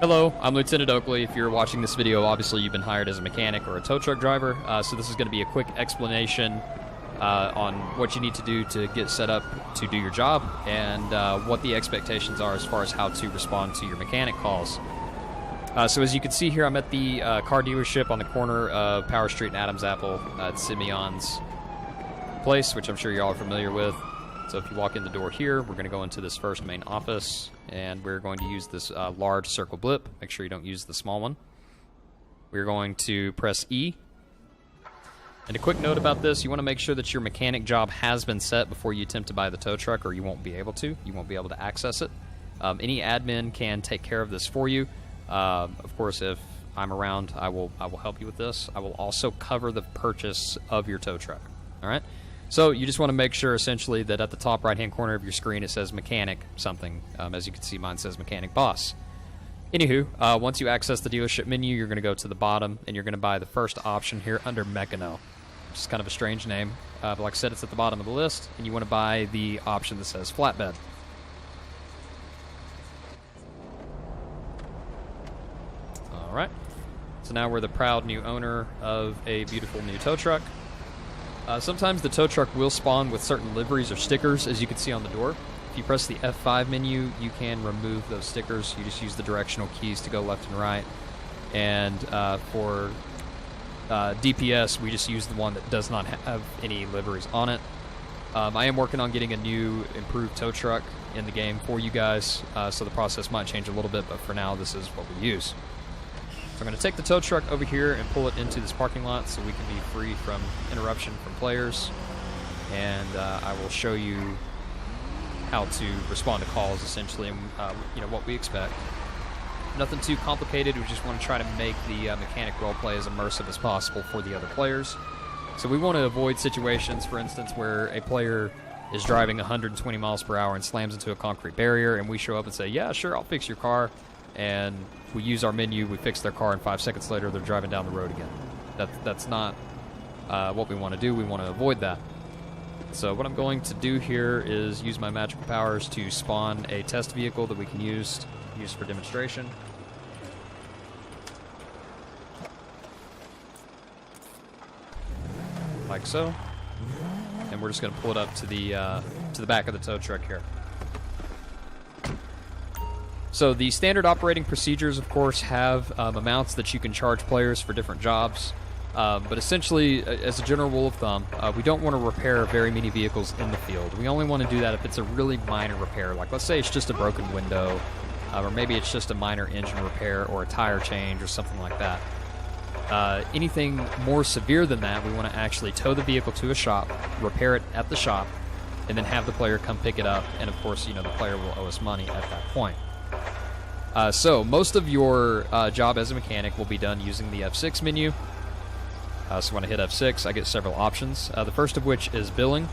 Hello, I'm Lieutenant Oakley. If you're watching this video, obviously you've been hired as a mechanic or a tow truck driver, so this is going to be a quick explanation on what you need to do to get set up to do your job and what the expectations are as far as how to respond to your mechanic calls. So as you can see here, I'm at the car dealership on the corner of Power Street and Adams Apple at Simeon's place, which I'm sure you're all familiar with. So if you walk in the door here, we're going to go into this first main office, and we're going to use this large circle blip. Make sure you don't use the small one. We're going to press E. And a quick note about this, you want to make sure that your mechanic job has been set before you attempt to buy the tow truck, or you won't be able to. You won't be able to access it. Any admin can take care of this for you. Of course, if I'm around, I will help you with this. I will also cover the purchase of your tow truck. All right? So you just want to make sure, essentially, that at the top right-hand corner of your screen it says mechanic something. As you can see, mine says mechanic boss. Anywho, once you access the dealership menu, you're going to go to the bottom, and you're going to buy the first option here under Mechano, which is kind of a strange name. But like I said, it's at the bottom of the list, and you want to buy the option that says flatbed. All right. So now we're the proud new owner of a beautiful new tow truck. Sometimes the tow truck will spawn with certain liveries or stickers, as you can see on the door. If you press the F5 menu, you can remove those stickers. You just use the directional keys to go left and right. And for DPS, we just use the one that does not have any liveries on it. I am working on getting a new improved tow truck in the game for you guys, so the process might change a little bit, but for now, this is what we use. I'm going to take the tow truck over here and pull it into this parking lot so we can be free from interruption from players, and I will show you how to respond to calls, essentially, and what we expect. Nothing too complicated. We just want to try to make the mechanic roleplay as immersive as possible for the other players. So we want to avoid situations, for instance, where a player is driving 120 miles per hour and slams into a concrete barrier, and we show up and say, yeah, sure, I'll fix your car. And we use our menu, we fix their car, and 5 seconds later they're driving down the road again. That's not what we want to do. We want to avoid that. So what I'm going to do here is use my magical powers to spawn a test vehicle that we can use for demonstration. Like so. And we're just going to pull it up to the back of the tow truck here. So the standard operating procedures, of course, have amounts that you can charge players for different jobs. But essentially, as a general rule of thumb, we don't want to repair very many vehicles in the field. We only want to do that if it's a really minor repair. Like, let's say it's just a broken window, or maybe it's just a minor engine repair or a tire change or something like that. Anything more severe than that, we want to actually tow the vehicle to a shop, repair it at the shop, and then have the player come pick it up. And, of course, the player will owe us money at that point. So most of your job as a mechanic will be done using the F6 menu. So when I hit F6, I get several options. The first of which is billing.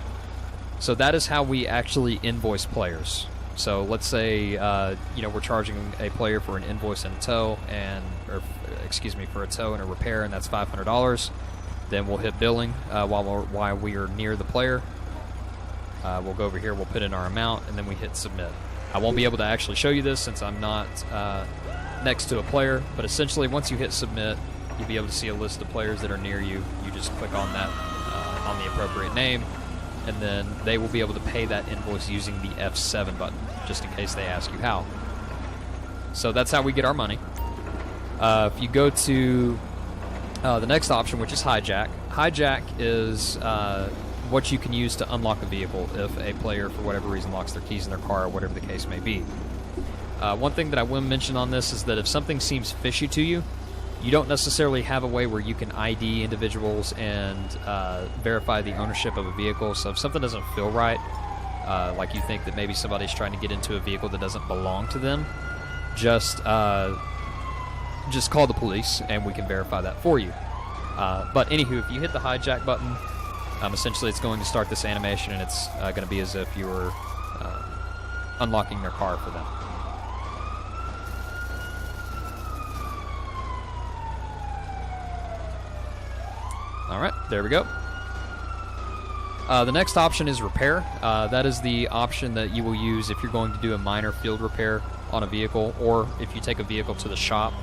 So that is how we actually invoice players. So let's say we're charging a player for an invoice and a tow, for a tow and a repair, and that's $500. Then we'll hit billing while we are near the player. We'll go over here, we'll put in our amount, and then we hit submit. I won't be able to actually show you this since I'm not next to a player, but essentially once you hit submit, you'll be able to see a list of players that are near you. You just click on that, on the appropriate name, and then they will be able to pay that invoice using the F7 button, just in case they ask you how. So that's how we get our money. If you go to the next option, which is hijack. Hijack is what you can use to unlock a vehicle if a player, for whatever reason, locks their keys in their car or whatever the case may be. One thing that I will mention on this is that if something seems fishy to you, you don't necessarily have a way where you can ID individuals and verify the ownership of a vehicle. So if something doesn't feel right, like you think that maybe somebody's trying to get into a vehicle that doesn't belong to them, just call the police and we can verify that for you. But anywho, if you hit the hijack button, essentially it's going to start this animation, and it's going to be as if you were unlocking their car for them. Alright, there we go. The next option is repair. That is the option that you will use if you're going to do a minor field repair. on a vehicle, or if you take a vehicle to the shop.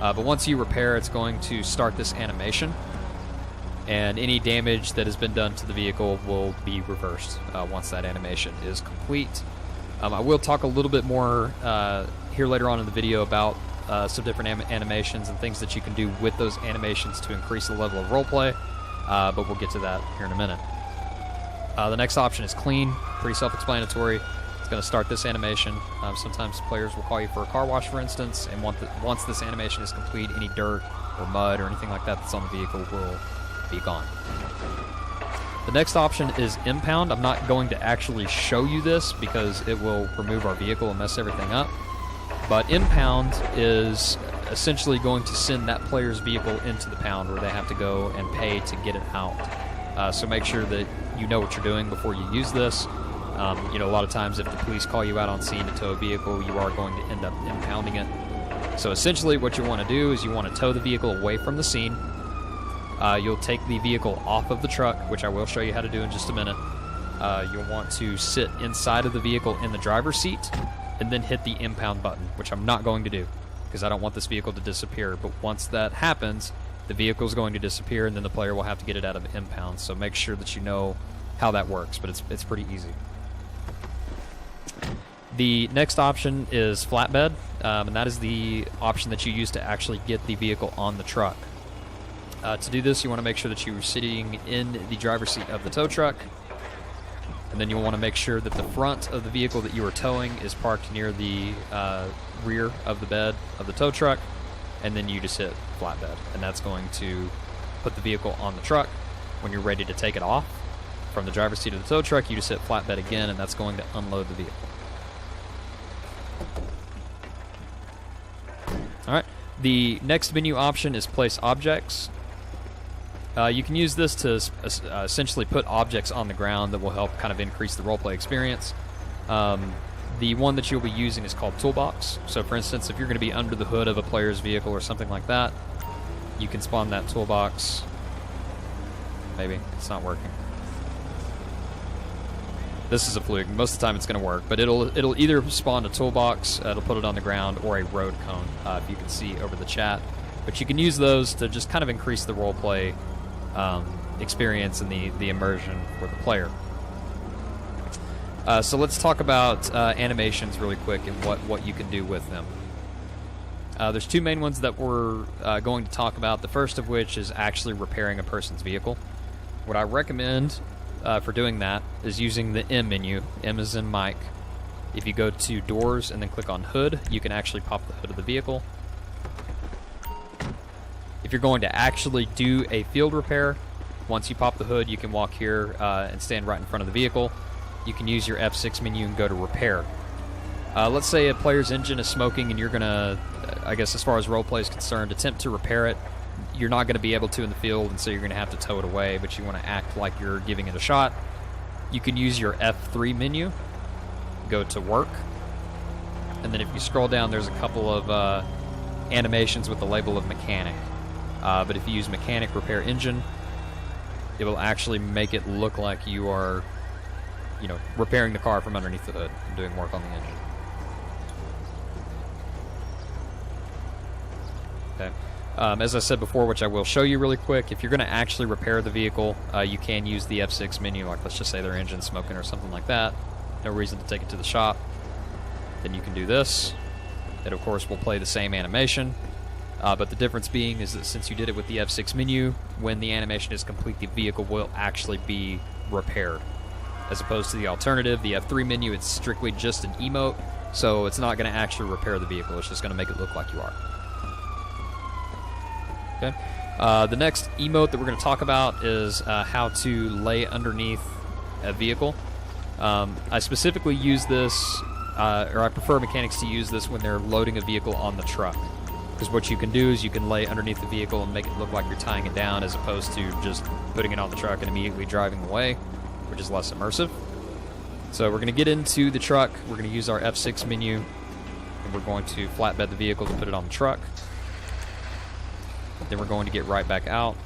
But once you repair, it's going to start this animation, and any damage that has been done to the vehicle will be reversed once that animation is complete. I will talk a little bit more here later on in the video about some different animations and things that you can do with those animations to increase the level of roleplay, but we'll get to that here in a minute. The next option is clean, pretty self-explanatory. It's going to start this animation. Sometimes players will call you for a car wash, for instance, and once this animation is complete, any dirt or mud or anything like that that's on the vehicle will be gone. The next option is impound. I'm not going to actually show you this because it will remove our vehicle and mess everything up. But impound is essentially going to send that player's vehicle into the pound where they have to go and pay to get it out. So make sure that you know what you're doing before you use this. You know, a lot of times if the police call you out on scene to tow a vehicle, you are going to end up impounding it. So essentially what you want to do is you want to tow the vehicle away from the scene. You'll take the vehicle off of the truck, which I will show you how to do in just a minute. You'll want to sit inside of the vehicle in the driver's seat and then hit the impound button, which I'm not going to do because I don't want this vehicle to disappear. But once that happens, the vehicle is going to disappear and then the player will have to get it out of impound. So make sure that you know how that works, but it's pretty easy. The next option is flatbed, and that is the option that you use to actually get the vehicle on the truck. To do this, you want to make sure that you're sitting in the driver's seat of the tow truck, and then you'll want to make sure that the front of the vehicle that you are towing is parked near the rear of the bed of the tow truck, and then you just hit flatbed, and that's going to put the vehicle on the truck. When you're ready to take it off from the driver's seat of the tow truck, you just hit flatbed again, and that's going to unload the vehicle. Alright, the next menu option is place objects. You can use this to essentially put objects on the ground that will help kind of increase the roleplay experience. The one that you'll be using is called Toolbox. So for instance, if you're going to be under the hood of a player's vehicle or something like that, you can spawn that toolbox. Maybe, it's not working. This is a fluke. Most of the time it's going to work, but it'll either spawn a toolbox, it'll put it on the ground, or a road cone, if you can see over the chat. But you can use those to just kind of increase the roleplay experience and the immersion for the player. So let's talk about animations really quick and what you can do with them. There's two main ones that we're going to talk about, the first of which is actually repairing a person's vehicle. What I recommend for doing that is using the M menu. M is in Mike. If you go to Doors and then click on Hood, you can actually pop the hood of the vehicle. If you're going to actually do a field repair, once you pop the hood, you can walk here and stand right in front of the vehicle. You can use your F6 menu and go to Repair. Let's say a player's engine is smoking and you're going to, I guess as far as roleplay is concerned, attempt to repair it. You're not going to be able to in the field, and so you're going to have to tow it away, but you want to act like you're giving it a shot. You can use your F3 menu, go to Work, and then if you scroll down, there's a couple of animations with the label of Mechanic. But if you use Mechanic Repair Engine, it will actually make it look like you are, you know, repairing the car from underneath the hood and doing work on the engine. Okay. As I said before, which I will show you really quick, if you're going to actually repair the vehicle, you can use the F6 menu, like let's just say their engine's smoking or something like that. No reason to take it to the shop. Then you can do this. It, of course, will play the same animation. But the difference being is that since you did it with the F6 menu, when the animation is complete, the vehicle will actually be repaired. As opposed to the alternative, the F3 menu, it's strictly just an emote, so it's not going to actually repair the vehicle. It's just going to make it look like you are. Okay. The next emote that we're going to talk about is how to lay underneath a vehicle. I specifically use this, or I prefer mechanics to use this when they're loading a vehicle on the truck. Because what you can do is you can lay underneath the vehicle and make it look like you're tying it down as opposed to just putting it on the truck and immediately driving away, which is less immersive. So we're going to get into the truck. We're going to use our F6 menu, and we're going to flatbed the vehicle to put it on the truck. Then we're going to get right back out.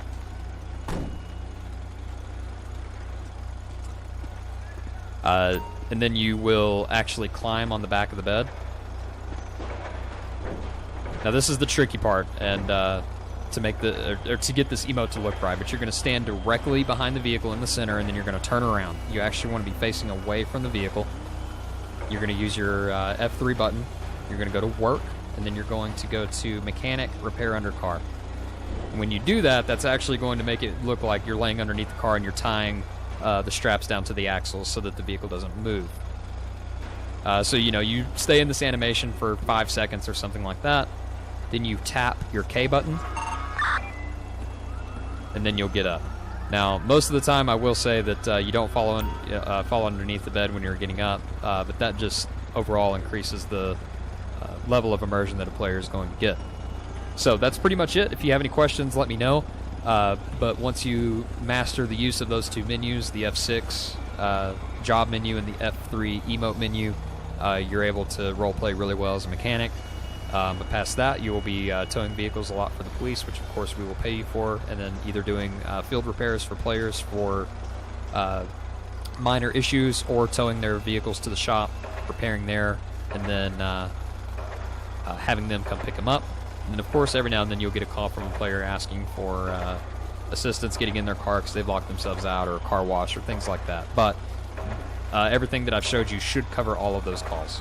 And then you will actually climb on the back of the bed. Now this is the tricky part, and to make to get this emote to look right, but you're going to stand directly behind the vehicle in the center, and then you're going to turn around. You actually want to be facing away from the vehicle. You're going to use your F3 button. You're going to go to work, and then you're going to go to mechanic, repair under car. When you do that, that's actually going to make it look like you're laying underneath the car and you're tying the straps down to the axles so that the vehicle doesn't move. So, you stay in this animation for 5 seconds or something like that. Then you tap your K button, and then you'll get up. Now, most of the time, I will say that you don't fall underneath the bed when you're getting up, but that just overall increases the level of immersion that a player is going to get. So that's pretty much it. If you have any questions, let me know. But once you master the use of those two menus, the F6 job menu and the F3 emote menu, you're able to roleplay really well as a mechanic. But past that, you will be towing vehicles a lot for the police, which of course we will pay you for, and then either doing field repairs for players for minor issues, or towing their vehicles to the shop, repairing there, and then having them come pick them up. And then of course every now and then you'll get a call from a player asking for assistance getting in their car because they've locked themselves out, or a car wash, or things like that. But everything that I've showed you should cover all of those calls.